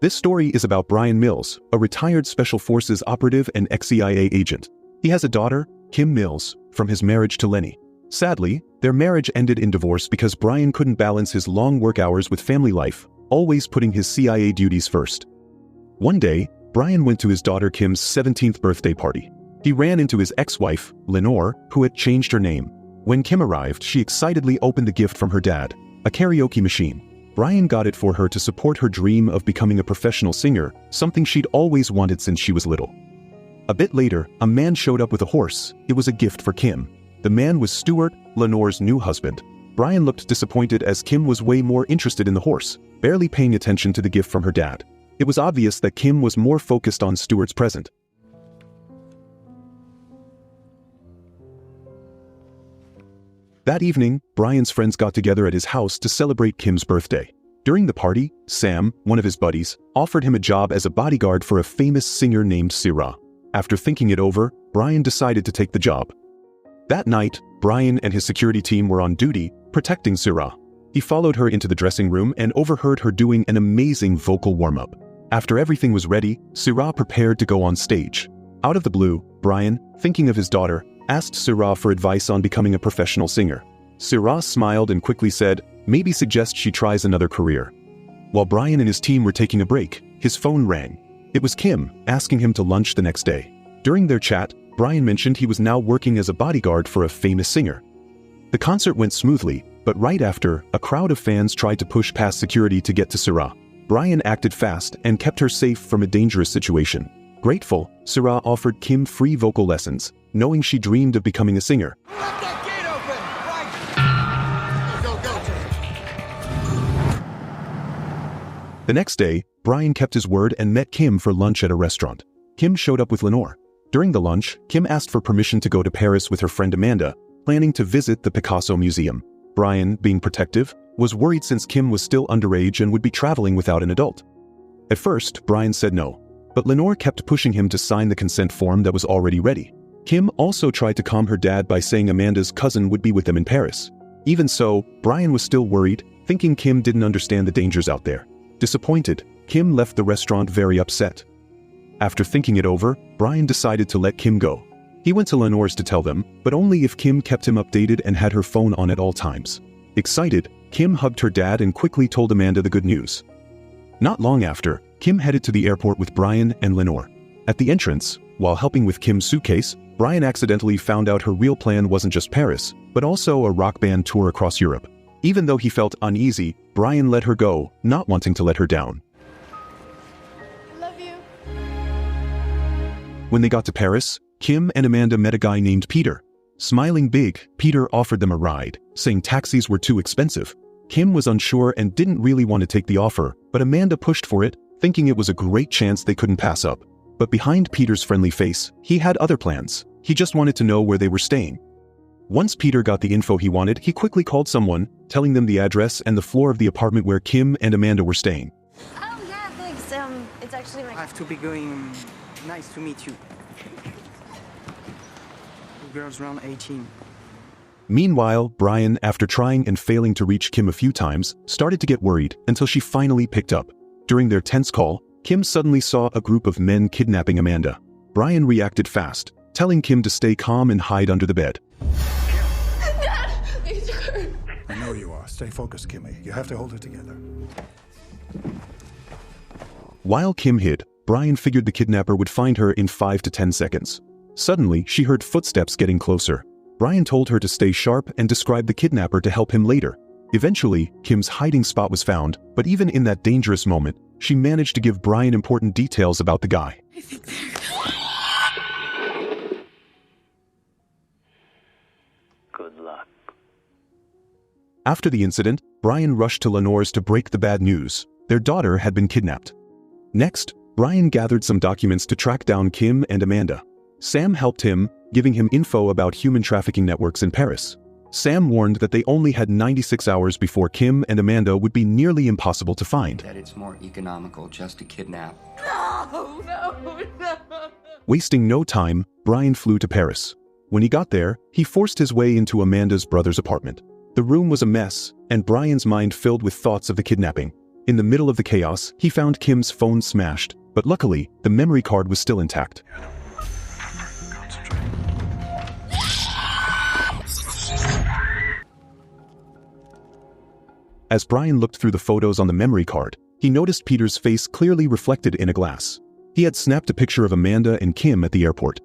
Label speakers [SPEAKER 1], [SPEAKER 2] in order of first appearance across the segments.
[SPEAKER 1] This story is about Brian Mills, a retired Special Forces operative and ex-CIA agent. He has a daughter, Kim Mills, from his marriage to Lenny. Sadly, their marriage ended in divorce because Brian couldn't balance his long work hours with family life, always putting his CIA duties first. One day, Brian went to his daughter Kim's 17th birthday party. He ran into his ex-wife, Lenore, who had changed her name. When Kim arrived, she excitedly opened the gift from her dad, a karaoke machine. Brian got it for her to support her dream of becoming a professional singer, something she'd always wanted since she was little. A bit later, a man showed up with a horse. It was a gift for Kim. The man was Stuart, Lenore's new husband. Brian looked disappointed as Kim was way more interested in the horse, barely paying attention to the gift from her dad. It was obvious that Kim was more focused on Stuart's present. That evening, Brian's friends got together at his house to celebrate Kim's birthday. During the party, Sam, one of his buddies, offered him a job as a bodyguard for a famous singer named Syrah. After thinking it over, Brian decided to take the job. That night, Brian and his security team were on duty, protecting Syrah. He followed her into the dressing room and overheard her doing an amazing vocal warm-up. After everything was ready, Syrah prepared to go on stage. Out of the blue, Brian, thinking of his daughter, asked Syrah for advice on becoming a professional singer. Syrah smiled and quickly said, maybe suggest she tries another career. While Brian and his team were taking a break, his phone rang. It was Kim, asking him to lunch the next day. During their chat, Brian mentioned he was now working as a bodyguard for a famous singer. The concert went smoothly, but right after, a crowd of fans tried to push past security to get to Syrah. Brian acted fast and kept her safe from a dangerous situation. Grateful, Syrah offered Kim free vocal lessons, knowing she dreamed of becoming a singer.
[SPEAKER 2] Let that gate open! Right! Go.
[SPEAKER 1] The next day, Brian kept his word and met Kim for lunch at a restaurant. Kim showed up with Lenore. During the lunch, Kim asked for permission to go to Paris with her friend Amanda, planning to visit the Picasso Museum. Brian, being protective, was worried since Kim was still underage and would be traveling without an adult. At first, Brian said no, but Lenore kept pushing him to sign the consent form that was already ready. Kim also tried to calm her dad by saying Amanda's cousin would be with them in Paris. Even so, Brian was still worried, thinking Kim didn't understand the dangers out there. Disappointed, Kim left the restaurant very upset. After thinking it over, Brian decided to let Kim go. He went to Lenore's to tell them, but only if Kim kept him updated and had her phone on at all times. Excited, Kim hugged her dad and quickly told Amanda the good news. Not long after, Kim headed to the airport with Brian and Lenore. At the entrance, while helping with Kim's suitcase, Brian accidentally found out her real plan wasn't just Paris, but also a rock band tour across Europe. Even though he felt uneasy, Brian let her go, not wanting to let her down.
[SPEAKER 3] Love you.
[SPEAKER 1] When they got to Paris, Kim and Amanda met a guy named Peter. Smiling big, Peter offered them a ride, saying taxis were too expensive. Kim was unsure and didn't really want to take the offer, but Amanda pushed for it, thinking it was a great chance they couldn't pass up. But behind Peter's friendly face, he had other plans. He just wanted to know where they were staying. Once Peter got the info he wanted, he quickly called someone, telling them the address and the floor of the apartment where Kim and Amanda were staying.
[SPEAKER 3] Oh yeah, thanks. It's actually my...
[SPEAKER 4] I have to be going. Nice to meet you. The girl's around 18.
[SPEAKER 1] Meanwhile, Brian, after trying and failing to reach Kim a few times, started to get worried until she finally picked up. During their tense call, Kim suddenly saw a group of men kidnapping Amanda. Brian reacted fast, telling Kim to stay calm and hide under the bed.
[SPEAKER 3] Dad! These are...
[SPEAKER 5] I know you are. Stay focused, Kimmy. You have to hold it together.
[SPEAKER 1] While Kim hid, Brian figured the kidnapper would find her in 5 to 10 seconds. Suddenly, she heard footsteps getting closer. Brian told her to stay sharp and described the kidnapper to help him later. Eventually, Kim's hiding spot was found, but even in that dangerous moment, she managed to give Brian important details about the guy.
[SPEAKER 3] I think they're...
[SPEAKER 6] Good luck.
[SPEAKER 1] After the incident, Brian rushed to Lenore's to break the bad news. Their daughter had been kidnapped. Next, Brian gathered some documents to track down Kim and Amanda. Sam helped him, giving him info about human trafficking networks in Paris. Sam warned that they only had 96 hours before Kim and Amanda would be nearly impossible to find.
[SPEAKER 7] That it's more economical just to kidnap.
[SPEAKER 3] No.
[SPEAKER 1] Wasting no time, Brian flew to Paris. When he got there, he forced his way into Amanda's brother's apartment. The room was a mess, and Brian's mind filled with thoughts of the kidnapping. In the middle of the chaos, he found Kim's phone smashed, but luckily, the memory card was still intact. As Brian looked through the photos on the memory card, he noticed Peter's face clearly reflected in a glass. He had snapped a picture of Amanda and Kim at the airport.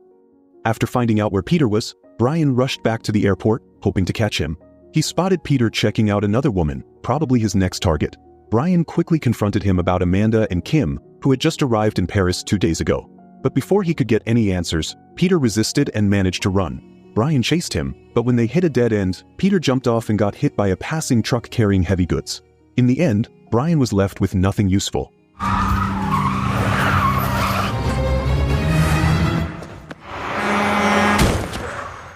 [SPEAKER 1] After finding out where Peter was, Brian rushed back to the airport, hoping to catch him. He spotted Peter checking out another woman, probably his next target. Brian quickly confronted him about Amanda and Kim, who had just arrived in Paris 2 days ago. But before he could get any answers, Peter resisted and managed to run. Brian chased him, but when they hit a dead end, Peter jumped off and got hit by a passing truck carrying heavy goods. In the end, Brian was left with nothing useful.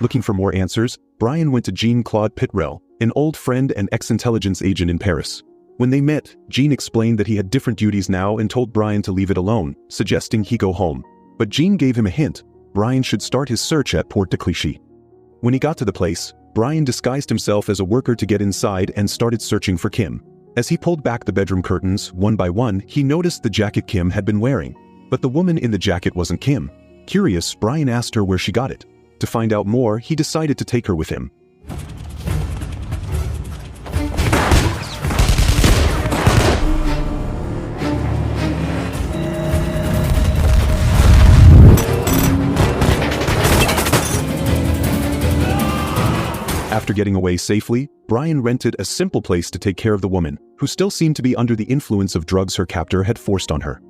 [SPEAKER 1] Looking for more answers, Brian went to Jean-Claude Pitrel, an old friend and ex-intelligence agent in Paris. When they met, Jean explained that he had different duties now and told Brian to leave it alone, suggesting he go home. But Jean gave him a hint. Brian should start his search at Porte de Clichy. When he got to the place, Brian disguised himself as a worker to get inside and started searching for Kim. As he pulled back the bedroom curtains, one by one, he noticed the jacket Kim had been wearing. But the woman in the jacket wasn't Kim. Curious, Brian asked her where she got it. To find out more, he decided to take her with him. After getting away safely, Brian rented a simple place to take care of the woman, who still seemed to be under the influence of drugs her captor had forced on her.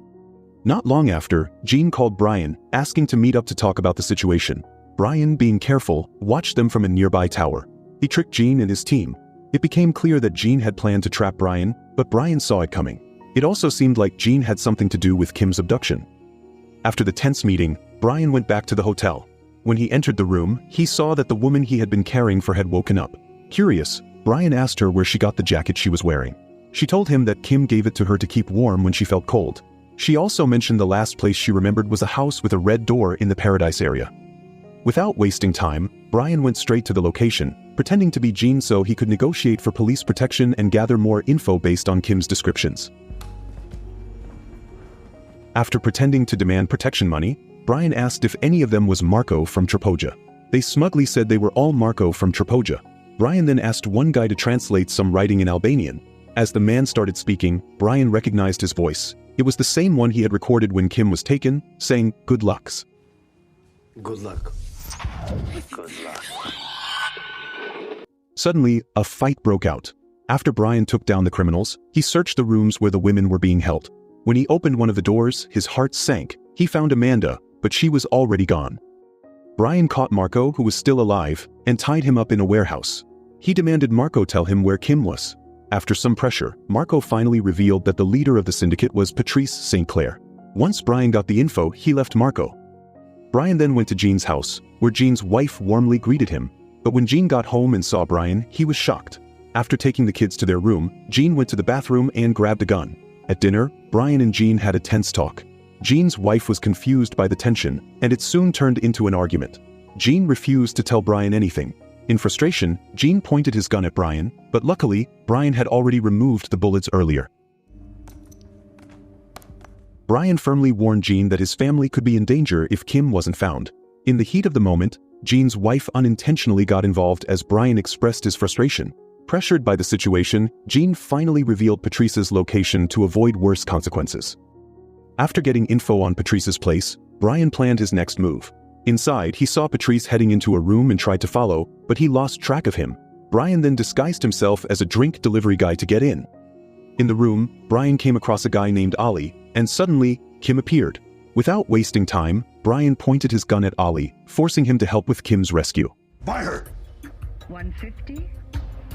[SPEAKER 1] Not long after, Jean called Brian, asking to meet up to talk about the situation. Brian, being careful, watched them from a nearby tower. He tricked Jean and his team. It became clear that Jean had planned to trap Brian, but Brian saw it coming. It also seemed like Jean had something to do with Kim's abduction. After the tense meeting, Brian went back to the hotel. When he entered the room, he saw that the woman he had been caring for had woken up. Curious, Brian asked her where she got the jacket she was wearing. She told him that Kim gave it to her to keep warm when she felt cold. She also mentioned the last place she remembered was a house with a red door in the Paradise area. Without wasting time, Brian went straight to the location, pretending to be Jean so he could negotiate for police protection and gather more info based on Kim's descriptions. After pretending to demand protection money, Brian asked if any of them was Marco from Trapoja. They smugly said they were all Marco from Trapoja. Brian then asked one guy to translate some writing in Albanian. As the man started speaking, Brian recognized his voice. It was the same one he had recorded when Kim was taken, saying, "Good lucks."
[SPEAKER 8] Good luck.
[SPEAKER 6] Good luck.
[SPEAKER 1] Suddenly, a fight broke out. After Brian took down the criminals, he searched the rooms where the women were being held. When he opened one of the doors, his heart sank. He found Amanda, but she was already gone. Brian caught Marco, who was still alive, and tied him up in a warehouse. He demanded Marco tell him where Kim was. After some pressure, Marco finally revealed that the leader of the syndicate was Patrice St. Clair. Once Brian got the info, he left Marco. Brian then went to Jean's house, where Jean's wife warmly greeted him. But when Jean got home and saw Brian, he was shocked. After taking the kids to their room, Jean went to the bathroom and grabbed a gun. At dinner, Brian and Jean had a tense talk. Jean's wife was confused by the tension, and it soon turned into an argument. Jean refused to tell Brian anything. In frustration, Jean pointed his gun at Brian, but luckily, Brian had already removed the bullets earlier. Brian firmly warned Jean that his family could be in danger if Kim wasn't found. In the heat of the moment, Jean's wife unintentionally got involved as Brian expressed his frustration. Pressured by the situation, Jean finally revealed Patrice's location to avoid worse consequences. After getting info on Patrice's place, Brian planned his next move. Inside, he saw Patrice heading into a room and tried to follow, but he lost track of him. Brian then disguised himself as a drink delivery guy to get in. In the room, Brian came across a guy named Ali, and suddenly, Kim appeared. Without wasting time, Brian pointed his gun at Ali, forcing him to help with Kim's rescue.
[SPEAKER 5] Buy her!
[SPEAKER 9] 150?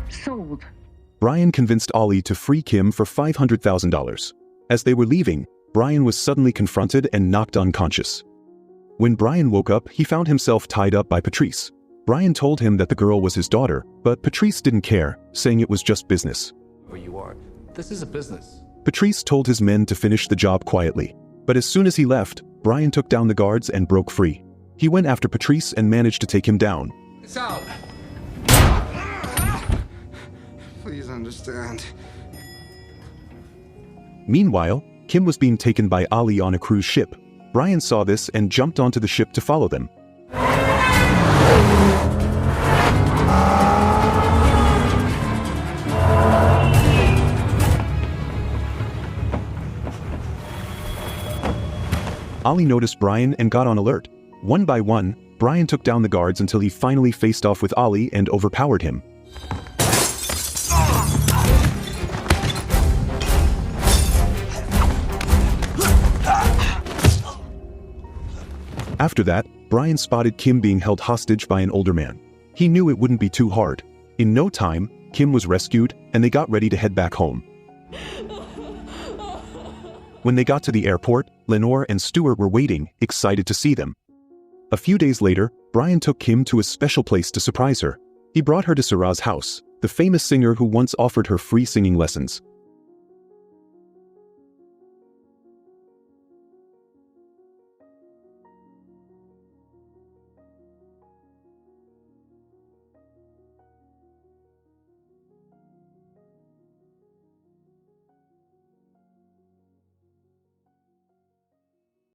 [SPEAKER 9] Sold.
[SPEAKER 1] Brian convinced Ali to free Kim for $500,000. As they were leaving, Brian was suddenly confronted and knocked unconscious. When Brian woke up, he found himself tied up by Patrice. Brian told him that the girl was his daughter, but Patrice didn't care, saying it was just business.
[SPEAKER 8] Where you are. This is a business.
[SPEAKER 1] Patrice told his men to finish the job quietly. But as soon as he left, Brian took down the guards and broke free. He went after Patrice and managed to take him down.
[SPEAKER 8] It's out. Please understand.
[SPEAKER 1] Meanwhile, Kim was being taken by Ali on a cruise ship. Brian saw this and jumped onto the ship to follow them. Ali noticed Brian and got on alert. One by one, Brian took down the guards until he finally faced off with Ali and overpowered him. After that, Brian spotted Kim being held hostage by an older man. He knew it wouldn't be too hard. In no time, Kim was rescued and they got ready to head back home. When they got to the airport, Lenore and Stuart were waiting, excited to see them. A few days later, Brian took Kim to a special place to surprise her. He brought her to Sarah's house, the famous singer who once offered her free singing lessons.